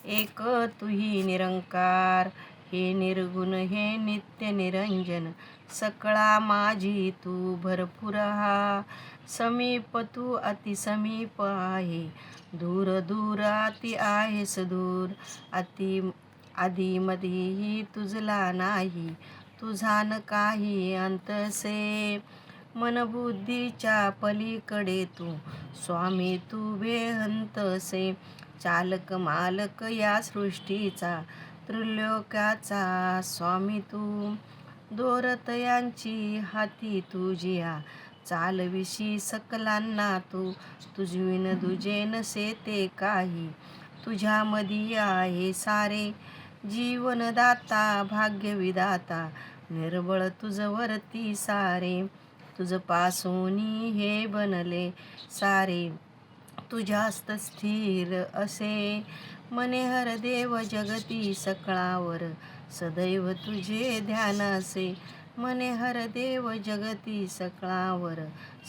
एक तुही निरंकार, हे निर्गुण हे नित्य निरंजन. सकळा माझी तू भरपूर हा, समीप तू अतिसमीप आहे. दूर दूर अति आहेस दूर, अति आधी मधीही तुझला नाही. तुझा न काही अंतसे, मनबुद्धीच्या पलीकडे तू स्वामी, तू बेहंतसे. चालक मालक या सृष्टीचा, त्रिलोक्याचा स्वामी तू. दोरतयांची हाती तुझिया, चालविशी सकलांना तू. तुझविन दुजे नसे ते काही, तुझ्यामधी आहे सारे. जीवनदाता भाग्यविदाता, निर्बळ तुझवरती सारे. तुझपासूनी हे बनले सारे, तुझ्यास्त स्थिर असे. मने हर देव जगती सकळावर, सदैव तुझे ध्यान असे. मने हर देव जगती सकळावर,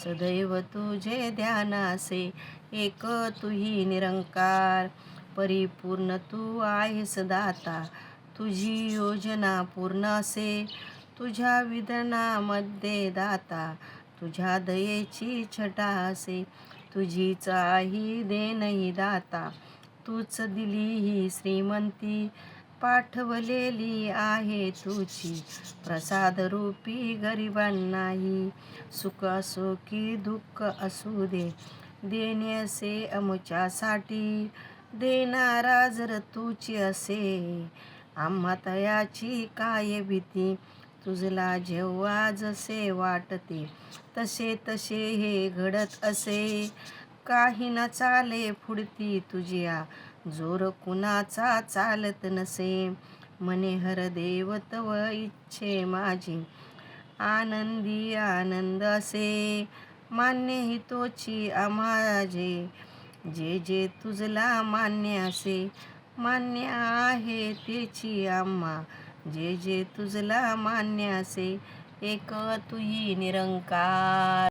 सदैव तुझे ध्यान असे. एक तुही निरंकार, परिपूर्ण तू आहेस दाता. तुझी योजना पूर्ण असे, तुझ्या विधानामध्ये दाता. तुझ्या दयेची छटा असे, तुझीच ही देणही दाता. तूच दिली ही श्रीमंती, पाठवलेली आहे तुझी. प्रसाद रूपी गरिबांनाही, सुख असो की दुःख असू दे. देणे असे आमच्यासाठी, देणारा जर तूच असे. आम्हा तयाची काय भीती, तुझला जेव्हा जसे वाटते, तसे तसे हे घडत असे. काही न चाले फुडती तुझिया, जोर कुणाचा चालत नसे. मने हर देव तव इच्छे माझी, आनंदी आनंद असे. मान्य ही तोची आम्हाजे, जे जे तुझला मान्य असे. मान्य आहे तेची आम्हा, जे जे तुझला मान्य असे. एक तुही निरंकार.